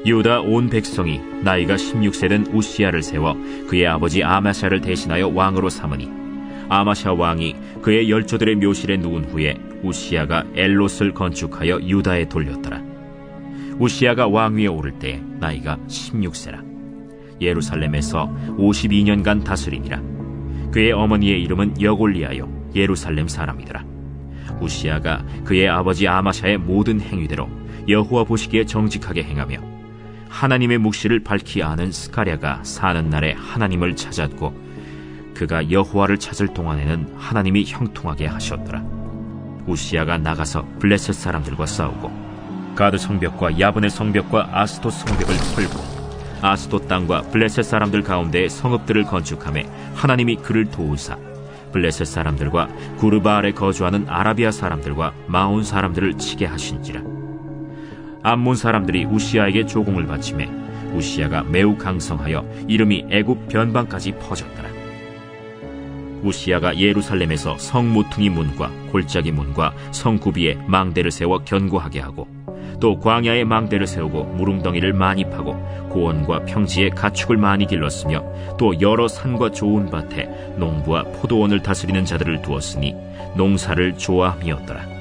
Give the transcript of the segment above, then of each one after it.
유다 온 백성이 나이가 16세 된 우시야를 세워 그의 아버지 아마샤를 대신하여 왕으로 삼으니 아마샤 왕이 그의 열조들의 묘실에 누운 후에 우시야가 엘롯을 건축하여 유다에 돌렸더라. 우시야가 왕위에 오를 때 나이가 16세라. 예루살렘에서 52년간 다스리니라. 그의 어머니의 이름은 여골리아요 예루살렘 사람이더라. 우시야가 그의 아버지 아마샤의 모든 행위대로 여호와 보시기에 정직하게 행하며 하나님의 묵시를 밝히 아는 스가랴가 사는 날에 하나님을 찾았고 그가 여호와를 찾을 동안에는 하나님이 형통하게 하셨더라. 우시야가 나가서 블레셋 사람들과 싸우고 가드 성벽과 야브네 성벽과 아스돗 성벽을 털고 아스돗 땅과 블레셋 사람들 가운데 성읍들을 건축하며 하나님이 그를 도우사 블레셋 사람들과 구르바알에 거주하는 아라비아 사람들과 마온 사람들을 치게 하신지라. 암몬 사람들이 우시야에게 조공을 바치매 우시야가 매우 강성하여 이름이 애굽 변방까지 퍼졌더라. 우시야가 예루살렘에서 성 모퉁이 문과 골짜기 문과 성 구비에 망대를 세워 견고하게 하고 또 광야에 망대를 세우고 무릉덩이를 많이 파고 고원과 평지에 가축을 많이 길렀으며 또 여러 산과 좋은 밭에 농부와 포도원을 다스리는 자들을 두었으니 농사를 좋아함이었더라.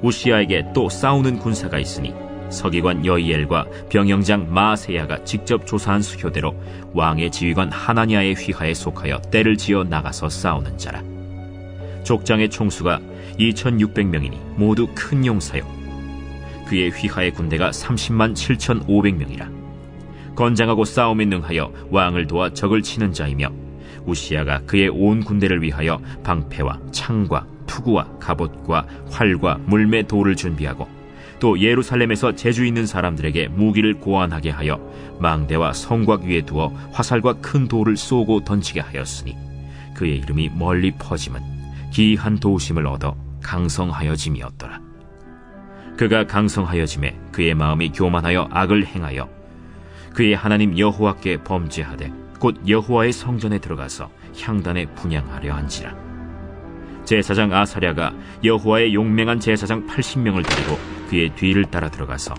우시야에게 또 싸우는 군사가 있으니 서기관 여이엘과 병영장 마세야가 직접 조사한 수효대로 왕의 지휘관 하나니아의 휘하에 속하여 떼를 지어 나가서 싸우는 자라. 족장의 총수가 2600명이니 모두 큰 용사요 그의 휘하의 군대가 30만 7500명이라. 건장하고 싸움에 능하여 왕을 도와 적을 치는 자이며 우시야가 그의 온 군대를 위하여 방패와 창과 투구와 갑옷과 활과 물매 돌을 준비하고 또 예루살렘에서 재주 있는 사람들에게 무기를 고안하게 하여 망대와 성곽 위에 두어 화살과 큰 돌을 쏘고 던지게 하였으니 그의 이름이 멀리 퍼짐은 기이한 도우심을 얻어 강성하여짐이었더라. 그가 강성하여짐에 그의 마음이 교만하여 악을 행하여 그의 하나님 여호와께 범죄하되 곧 여호와의 성전에 들어가서 향단에 분향하려 한지라. 제사장 아사랴가 여호와의 용맹한 제사장 80명을 데리고 그의 뒤를 따라 들어가서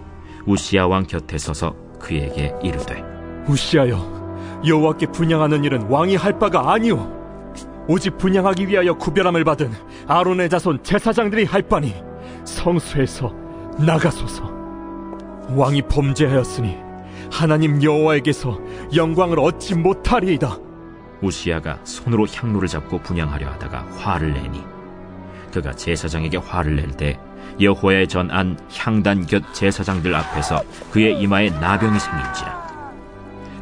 우시야 왕 곁에 서서 그에게 이르되 우시야여, 여호와께 분향하는 일은 왕이 할 바가 아니오. 오직 분향하기 위하여 구별함을 받은 아론의 자손 제사장들이 할 바니 성소에서 나가소서. 왕이 범죄하였으니 하나님 여호와에게서 영광을 얻지 못하리이다. 우시야가 손으로 향로를 잡고 분향하려 하다가 화를 내니 그가 제사장에게 화를 낼 때 여호와의 전 안 향단 곁 제사장들 앞에서 그의 이마에 나병이 생긴지라.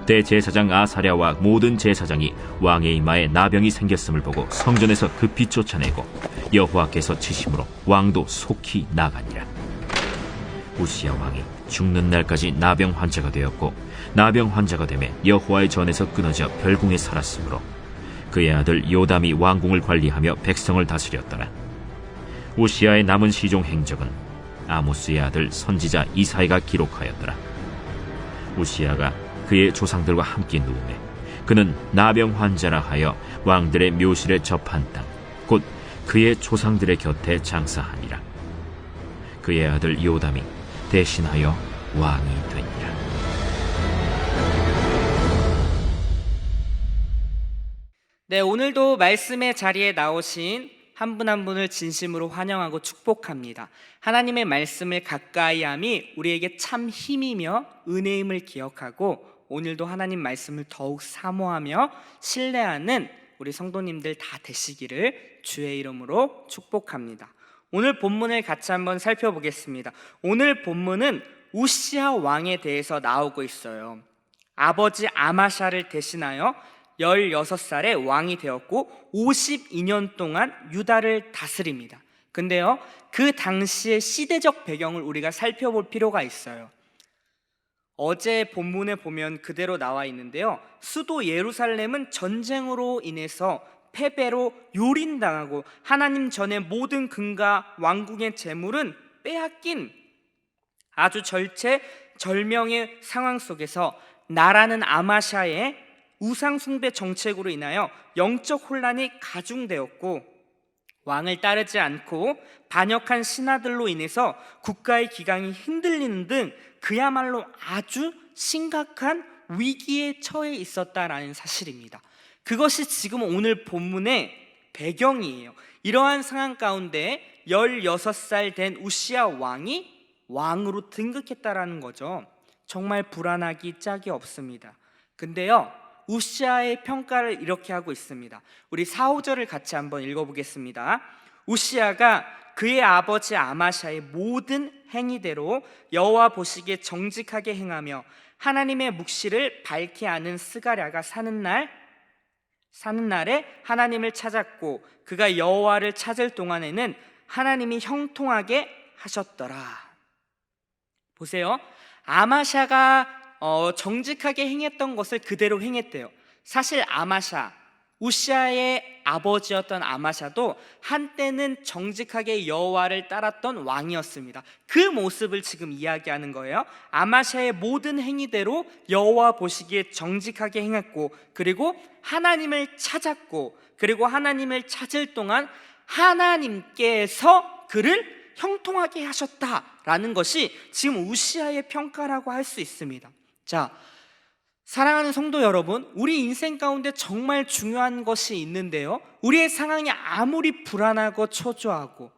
대제사장 아사랴와 모든 제사장이 왕의 이마에 나병이 생겼음을 보고 성전에서 급히 쫓아내고 여호와께서 치심으로 왕도 속히 나가니라. 우시야 왕이 죽는 날까지 나병 환자가 되었고 나병 환자가 되매 여호와의 전에서 끊어져 별궁에 살았으므로 그의 아들 요담이 왕궁을 관리하며 백성을 다스렸더라. 우시야의 남은 시종 행적은 아모스의 아들 선지자 이사야가 기록하였더라. 우시야가 그의 조상들과 함께 누우매 그는 나병 환자라 하여 왕들의 묘실에 접한 땅 곧 그의 조상들의 곁에 장사하니라. 그의 아들 요담이 대신하여 왕이 되니라. 네, 오늘도 말씀의 자리에 나오신 한 분 한 분을 진심으로 환영하고 축복합니다. 하나님의 말씀을 가까이함이 우리에게 참 힘이며 은혜임을 기억하고 오늘도 하나님 말씀을 더욱 사모하며 신뢰하는 우리 성도님들 다 되시기를 주의 이름으로 축복합니다. 오늘 본문을 같이 한번 살펴보겠습니다. 오늘 본문은 우시야 왕에 대해서 나오고 있어요. 아버지 아마샤를 대신하여 16살에 왕이 되었고 52년 동안 유다를 다스립니다. 근데요, 그 당시의 시대적 배경을 우리가 살펴볼 필요가 있어요. 어제 본문에 보면 그대로 나와 있는데요, 수도 예루살렘은 전쟁으로 인해서 패배로 요린당하고 하나님 전에 모든 금과 왕궁의 재물은 빼앗긴 아주 절체절명의 상황 속에서 나라는 아마샤의 우상 숭배 정책으로 인하여 영적 혼란이 가중되었고 왕을 따르지 않고 반역한 신하들로 인해서 국가의 기강이 흔들리는 등 그야말로 아주 심각한 위기에 처해 있었다라는 사실입니다. 그것이 지금 오늘 본문의 배경이에요. 이러한 상황 가운데 16살 된 우시야 왕이 왕으로 등극했다라는 거죠. 정말 불안하기 짝이 없습니다. 근데요, 우시야의 평가를 이렇게 하고 있습니다. 우리 4, 5절을 같이 한번 읽어보겠습니다. 우시야가 그의 아버지 아마샤의 모든 행위대로 여호와 보시기에 정직하게 행하며 하나님의 묵시를 밝히 아는 스가랴가 사는 날에 하나님을 찾았고 그가 여호와를 찾을 동안에는 하나님이 형통하게 하셨더라. 보세요. 아마샤가 정직하게 행했던 것을 그대로 행했대요. 사실 우시야의 아버지였던 아마샤도 한때는 정직하게 여호와를 따랐던 왕이었습니다. 그 모습을 지금 이야기하는 거예요. 아마샤의 모든 행위대로 여호와 보시기에 정직하게 행했고 그리고 하나님을 찾았고 그리고 하나님을 찾을 동안 하나님께서 그를 형통하게 하셨다라는 것이 지금 우시야의 평가라고 할 수 있습니다. 자, 사랑하는 성도 여러분, 우리 인생 가운데 정말 중요한 것이 있는데요, 우리의 상황이 아무리 불안하고 초조하고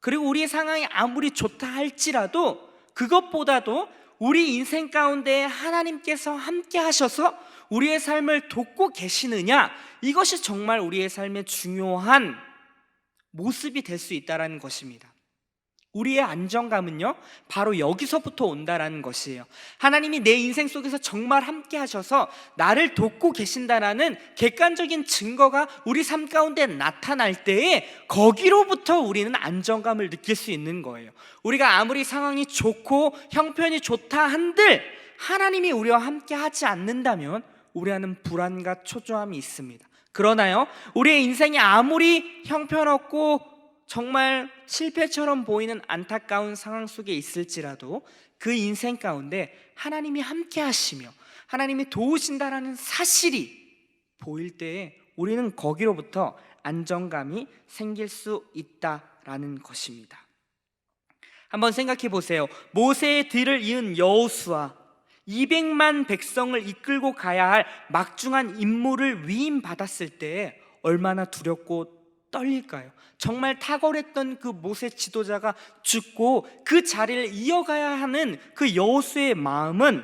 그리고 우리의 상황이 아무리 좋다 할지라도 그것보다도 우리 인생 가운데 하나님께서 함께 하셔서 우리의 삶을 돕고 계시느냐, 이것이 정말 우리의 삶의 중요한 모습이 될 수 있다는 것입니다. 우리의 안정감은요, 바로 여기서부터 온다라는 것이에요. 하나님이 내 인생 속에서 정말 함께 하셔서 나를 돕고 계신다라는 객관적인 증거가 우리 삶 가운데 나타날 때에 거기로부터 우리는 안정감을 느낄 수 있는 거예요. 우리가 아무리 상황이 좋고 형편이 좋다 한들 하나님이 우리와 함께 하지 않는다면 우리는 불안과 초조함이 있습니다. 그러나요, 우리의 인생이 아무리 형편없고 정말 실패처럼 보이는 안타까운 상황 속에 있을지라도 그 인생 가운데 하나님이 함께 하시며 하나님이 도우신다라는 사실이 보일 때에 우리는 거기로부터 안정감이 생길 수 있다라는 것입니다. 한번 생각해 보세요. 모세의 뒤를 이은 여호수아, 200만 백성을 이끌고 가야 할 막중한 임무를 위임받았을 때 얼마나 두렵고 떨릴까요? 정말 탁월했던 그 모세 지도자가 죽고 그 자리를 이어가야 하는 그 여호수아의 마음은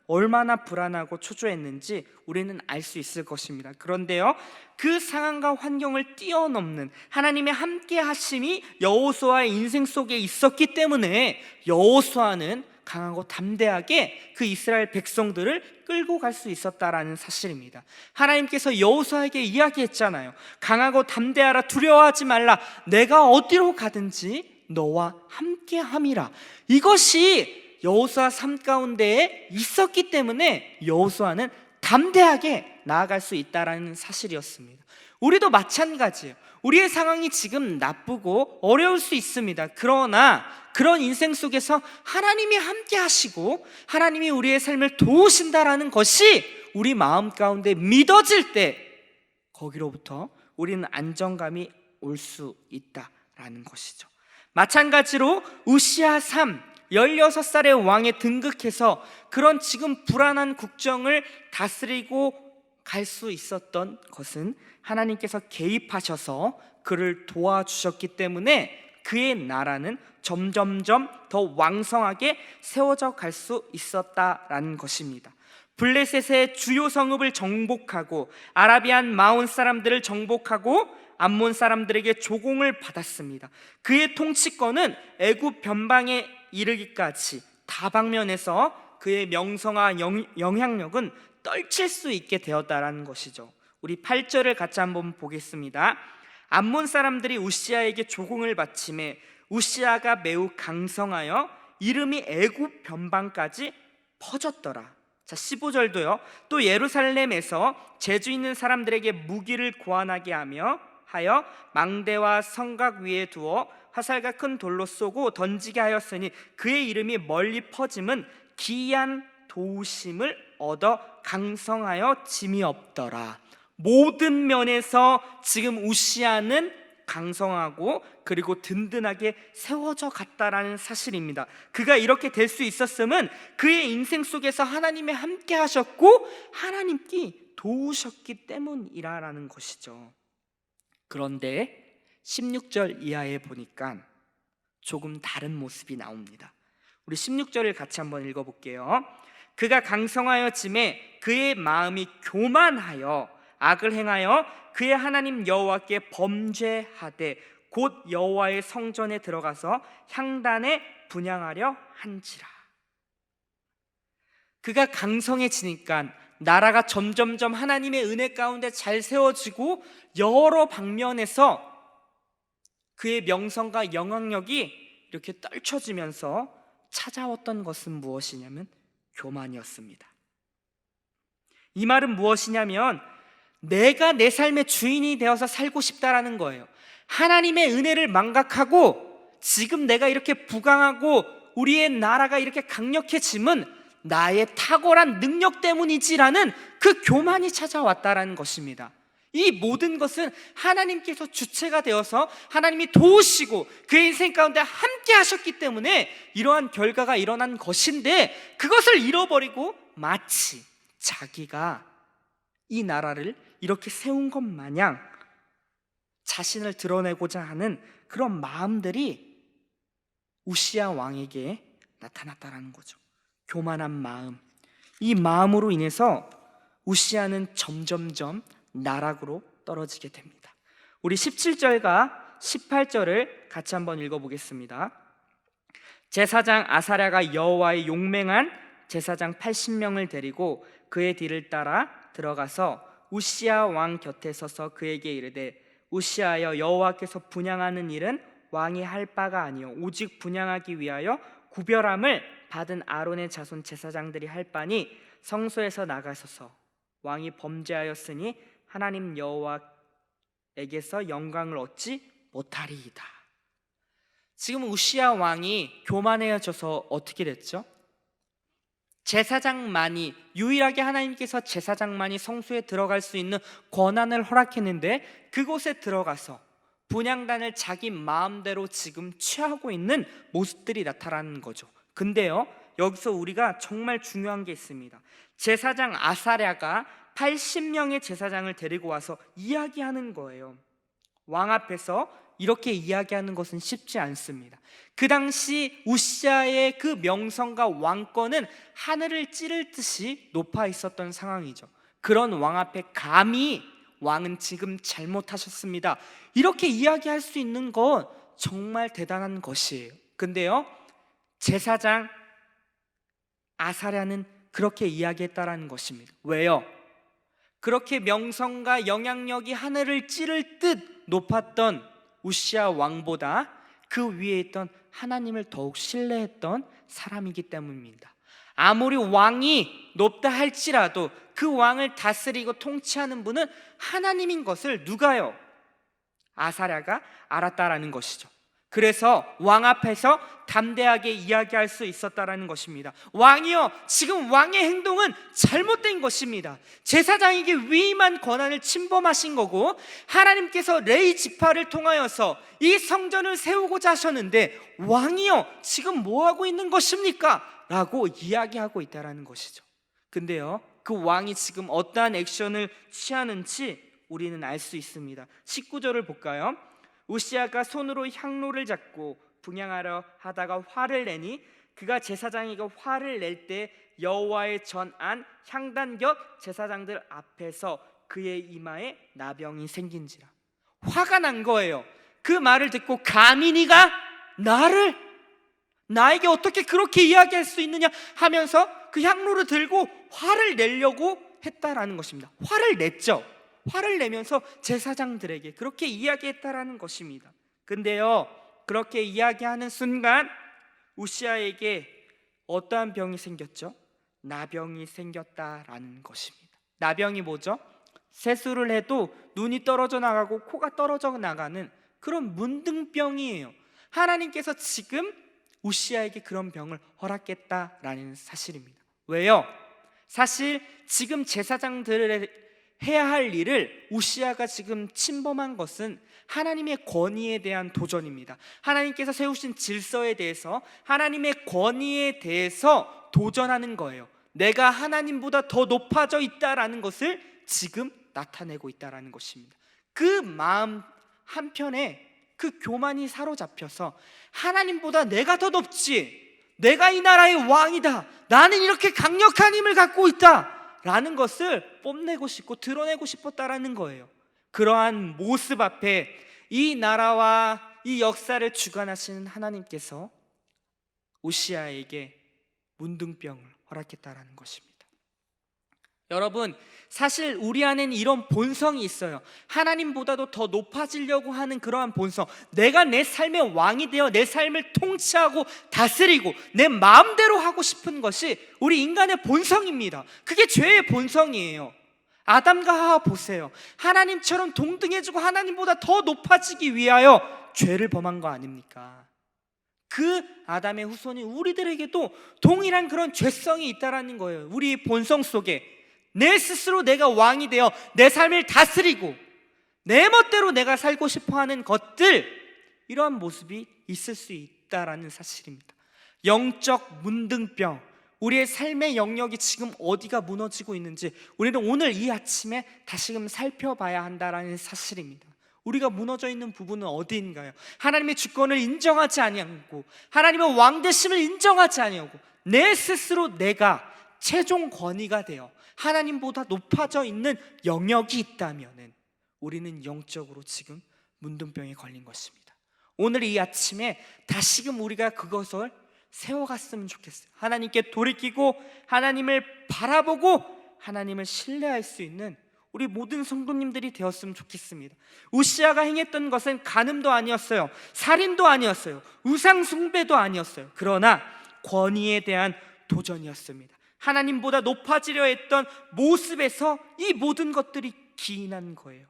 얼마나 불안하고 초조했는지 우리는 알 수 있을 것입니다. 그런데요, 그 상황과 환경을 뛰어넘는 하나님의 함께 하심이 여호수아의 인생 속에 있었기 때문에 여호수아는 강하고 담대하게 그 이스라엘 백성들을 끌고 갈 수 있었다라는 사실입니다. 하나님께서 여호수아에게 이야기했잖아요. 강하고 담대하라, 두려워하지 말라, 내가 어디로 가든지 너와 함께함이라. 이것이 여호수아 삶 가운데에 있었기 때문에 여호수아는 담대하게 나아갈 수 있다라는 사실이었습니다. 우리도 마찬가지예요. 우리의 상황이 지금 나쁘고 어려울 수 있습니다. 그러나 그런 인생 속에서 하나님이 함께 하시고 하나님이 우리의 삶을 도우신다라는 것이 우리 마음 가운데 믿어질 때 거기로부터 우리는 안정감이 올 수 있다라는 것이죠. 마찬가지로 우시야 16살의 왕에 등극해서 그런 지금 불안한 국정을 다스리고 갈 수 있었던 것은 하나님께서 개입하셔서 그를 도와주셨기 때문에 그의 나라는 점점점 더 왕성하게 세워져 갈 수 있었다라는 것입니다. 블레셋의 주요 성읍을 정복하고 아라비안 마온 사람들을 정복하고 암몬 사람들에게 조공을 받았습니다. 그의 통치권은 애굽 변방에 이르기까지 다방면에서 그의 명성과 영향력은 떨칠 수 있게 되었다라는 것이죠. 우리 8절을 같이 한번 보겠습니다. 암몬 사람들이 우시야에게 조공을 바치매 우시야가 매우 강성하여 이름이 애굽 변방까지 퍼졌더라. 자, 15절도요. 또 예루살렘에서 재주 있는 사람들에게 무기를 구하나게 하여 망대와 성곽 위에 두어 화살과 큰 돌로 쏘고 던지게 하였으니 그의 이름이 멀리 퍼짐은 기이한 도우심을 얻어 강성하여 짐이 없더라. 모든 면에서 지금 우시야는 강성하고 그리고 든든하게 세워져 갔다라는 사실입니다. 그가 이렇게 될 수 있었음은 그의 인생 속에서 하나님이 함께 하셨고 하나님께 도우셨기 때문이라는 것이죠. 그런데 16절 이하에 보니까 조금 다른 모습이 나옵니다. 우리 16절을 같이 한번 읽어볼게요. 그가 강성하여짐에 그의 마음이 교만하여 악을 행하여 그의 하나님 여호와께 범죄하되 곧 여호와의 성전에 들어가서 향단에 분향하려 한지라. 그가 강성해지니까 나라가 점점점 하나님의 은혜 가운데 잘 세워지고 여러 방면에서 그의 명성과 영향력이 이렇게 떨쳐지면서 찾아왔던 것은 무엇이냐면 교만이었습니다. 이 말은 무엇이냐면 내가 내 삶의 주인이 되어서 살고 싶다라는 거예요. 하나님의 은혜를 망각하고 지금 내가 이렇게 부강하고 우리의 나라가 이렇게 강력해짐은 나의 탁월한 능력 때문이지라는 그 교만이 찾아왔다라는 것입니다. 이 모든 것은 하나님께서 주체가 되어서 하나님이 도우시고 그의 인생 가운데 함께 하셨기 때문에 이러한 결과가 일어난 것인데 그것을 잃어버리고 마치 자기가 이 나라를 이렇게 세운 것 마냥 자신을 드러내고자 하는 그런 마음들이 우시야 왕에게 나타났다라는 거죠. 교만한 마음, 이 마음으로 인해서 우시야는 점점점 나락으로 떨어지게 됩니다. 우리 17절과 18절을 같이 한번 읽어보겠습니다. 제사장 아사랴가 여호와의 용맹한 제사장 80명을 데리고 그의 뒤를 따라 들어가서 우시야 왕 곁에 서서 그에게 이르되 우시야여 여호와께서 분향하는 일은 왕이 할 바가 아니요 오직 분향하기 위하여 구별함을 받은 아론의 자손 제사장들이 할 바니 성소에서 나가소서. 왕이 범죄하였으니 하나님 여호와에게서 영광을 얻지 못하리이다. 지금 우시야 왕이 교만해져서 어떻게 됐죠? 제사장만이, 유일하게 하나님께서 제사장만이 성소에 들어갈 수 있는 권한을 허락했는데 그곳에 들어가서 분향단을 자기 마음대로 지금 취하고 있는 모습들이 나타나는 거죠. 근데요, 여기서 우리가 정말 중요한 게 있습니다. 제사장 아사랴가 80명의 제사장을 데리고 와서 이야기하는 거예요. 왕 앞에서 이렇게 이야기하는 것은 쉽지 않습니다. 그 당시 우시야의 그 명성과 왕권은 하늘을 찌를 듯이 높아 있었던 상황이죠. 그런 왕 앞에 감히 왕은 지금 잘못하셨습니다, 이렇게 이야기할 수 있는 건 정말 대단한 것이에요. 근데요, 제사장 아사랴는 그렇게 이야기했다라는 것입니다. 왜요? 그렇게 명성과 영향력이 하늘을 찌를 듯 높았던 우시야 왕보다 그 위에 있던 하나님을 더욱 신뢰했던 사람이기 때문입니다. 아무리 왕이 높다 할지라도 그 왕을 다스리고 통치하는 분은 하나님인 것을 누가요? 아사랴가 알았다라는 것이죠. 그래서 왕 앞에서 담대하게 이야기할 수 있었다라는 것입니다. 왕이여, 지금 왕의 행동은 잘못된 것입니다. 제사장에게 위임한 권한을 침범하신 거고 하나님께서 레위 지파를 통하여서 이 성전을 세우고자 하셨는데 왕이여, 지금 뭐 하고 있는 것입니까? 라고 이야기하고 있다라는 것이죠. 근데요, 그 왕이 지금 어떠한 액션을 취하는지 우리는 알 수 있습니다. 19절을 볼까요? 우시야가 손으로 향로를 잡고 분향하려 하다가 화를 내니 그가 제사장에게 화를 낼 때 여호와의 전안 향단 곁 제사장들 앞에서 그의 이마에 나병이 생긴지라. 화가 난 거예요. 그 말을 듣고 감히 네가 나에게 어떻게 그렇게 이야기할 수 있느냐 하면서 그 향로를 들고 화를 내려고 했다라는 것입니다. 화를 냈죠. 화를 내면서 제사장들에게 그렇게 이야기했다라는 것입니다. 근데요, 그렇게 이야기하는 순간 우시야에게 어떠한 병이 생겼죠? 나병이 생겼다라는 것입니다. 나병이 뭐죠? 세수를 해도 눈이 떨어져 나가고 코가 떨어져 나가는 그런 문둥병이에요. 하나님께서 지금 우시야에게 그런 병을 허락했다라는 사실입니다. 왜요? 사실 지금 제사장들에게 해야 할 일을 우시아가 지금 침범한 것은 하나님의 권위에 대한 도전입니다. 하나님께서 세우신 질서에 대해서, 하나님의 권위에 대해서 도전하는 거예요. 내가 하나님보다 더 높아져 있다라는 것을 지금 나타내고 있다라는 것입니다. 그 마음 한편에 그 교만이 사로잡혀서 하나님보다 내가 더 높지, 내가 이 나라의 왕이다, 나는 이렇게 강력한 힘을 갖고 있다 라는 것을 뽐내고 싶고 드러내고 싶었다라는 거예요. 그러한 모습 앞에 이 나라와 이 역사를 주관하시는 하나님께서 우시아에게 문둥병을 허락했다라는 것입니다. 여러분, 사실 우리 안에는 이런 본성이 있어요. 하나님보다도 더 높아지려고 하는 그러한 본성, 내가 내 삶의 왕이 되어 내 삶을 통치하고 다스리고 내 마음대로 하고 싶은 것이 우리 인간의 본성입니다. 그게 죄의 본성이에요. 아담과 하와 보세요. 하나님처럼 동등해지고 하나님보다 더 높아지기 위하여 죄를 범한 거 아닙니까? 그 아담의 후손인 우리들에게도 동일한 그런 죄성이 있다라는 거예요. 우리 본성 속에 내 스스로 내가 왕이 되어 내 삶을 다스리고 내 멋대로 내가 살고 싶어하는 것들, 이러한 모습이 있을 수 있다라는 사실입니다. 영적 문둥병, 우리의 삶의 영역이 지금 어디가 무너지고 있는지 우리는 오늘 이 아침에 다시금 살펴봐야 한다라는 사실입니다. 우리가 무너져 있는 부분은 어디인가요? 하나님의 주권을 인정하지 아니하고 하나님의 왕되심을 인정하지 아니하고 내 스스로 내가 최종 권위가 되어 하나님보다 높아져 있는 영역이 있다면 우리는 영적으로 지금 문둥병에 걸린 것입니다. 오늘 이 아침에 다시금 우리가 그것을 세워갔으면 좋겠어요. 하나님께 돌이키고 하나님을 바라보고 하나님을 신뢰할 수 있는 우리 모든 성도님들이 되었으면 좋겠습니다. 우시아가 행했던 것은 간음도 아니었어요, 살인도 아니었어요, 우상 숭배도 아니었어요. 그러나 권위에 대한 도전이었습니다. 하나님보다 높아지려 했던 모습에서 이 모든 것들이 기인한 거예요.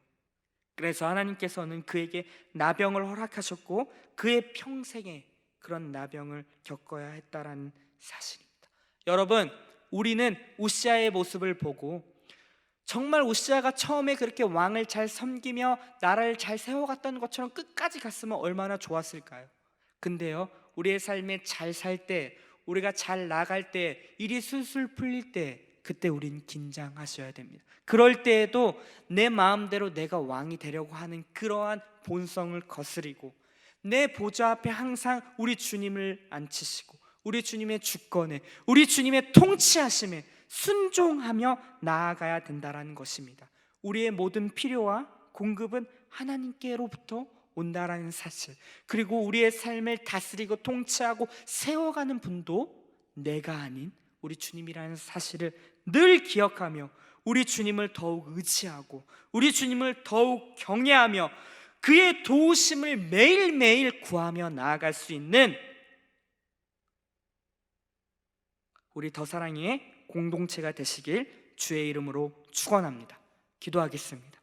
그래서 하나님께서는 그에게 나병을 허락하셨고 그의 평생에 그런 나병을 겪어야 했다라는 사실입니다. 여러분, 우리는 우시아의 모습을 보고 정말 우시아가 처음에 그렇게 왕을 잘 섬기며 나라를 잘 세워갔다는 것처럼 끝까지 갔으면 얼마나 좋았을까요? 근데요, 우리의 삶에 잘 살 때, 우리가 잘 나갈 때, 일이 술술 풀릴 때, 그때 우린 긴장하셔야 됩니다. 그럴 때에도 내 마음대로 내가 왕이 되려고 하는 그러한 본성을 거스리고 내 보좌 앞에 항상 우리 주님을 앉히시고 우리 주님의 주권에, 우리 주님의 통치하심에 순종하며 나아가야 된다라는 것입니다. 우리의 모든 필요와 공급은 하나님께로부터 온다라는 사실, 그리고 우리의 삶을 다스리고 통치하고 세워가는 분도 내가 아닌 우리 주님이라는 사실을 늘 기억하며 우리 주님을 더욱 의지하고 우리 주님을 더욱 경외하며 그의 도우심을 매일매일 구하며 나아갈 수 있는 우리 더사랑의 공동체가 되시길 주의 이름으로 축원합니다. 기도하겠습니다.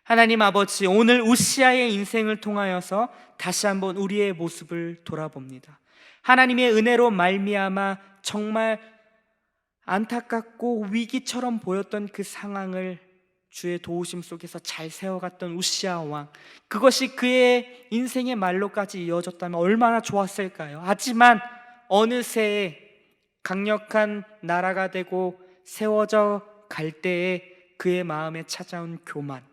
하나님 아버지, 오늘 우시아의 인생을 통하여서 다시 한번 우리의 모습을 돌아봅니다. 하나님의 은혜로 말미암아 정말 안타깝고 위기처럼 보였던 그 상황을 주의 도우심 속에서 잘 세워갔던 우시아 왕, 그것이 그의 인생의 말로까지 이어졌다면 얼마나 좋았을까요? 하지만 어느새 강력한 나라가 되고 세워져 갈 때에 그의 마음에 찾아온 교만,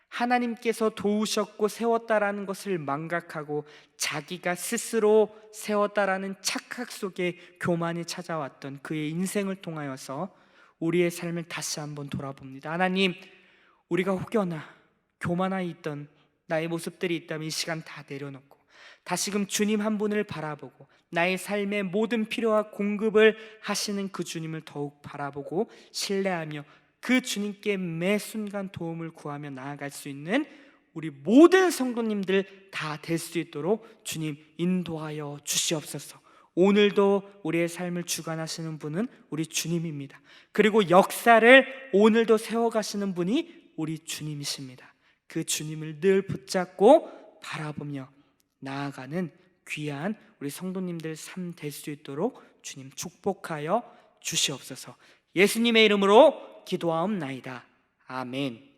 하나님께서 도우셨고 세웠다라는 것을 망각하고 자기가 스스로 세웠다라는 착각 속에 교만이 찾아왔던 그의 인생을 통하여서 우리의 삶을 다시 한번 돌아봅니다. 하나님, 우리가 혹여나 교만하여 있던 나의 모습들이 있다면 이 시간 다 내려놓고 다시금 주님 한 분을 바라보고 나의 삶의 모든 필요와 공급을 하시는 그 주님을 더욱 바라보고 신뢰하며 그 주님께 매 순간 도움을 구하며 나아갈 수 있는 우리 모든 성도님들 다 될 수 있도록 주님 인도하여 주시옵소서. 오늘도 우리의 삶을 주관하시는 분은 우리 주님입니다. 그리고 역사를 오늘도 세워가시는 분이 우리 주님이십니다. 그 주님을 늘 붙잡고 바라보며 나아가는 귀한 우리 성도님들 삶 될 수 있도록 주님 축복하여 주시옵소서. 예수님의 이름으로 기도하옵나이다. 아멘.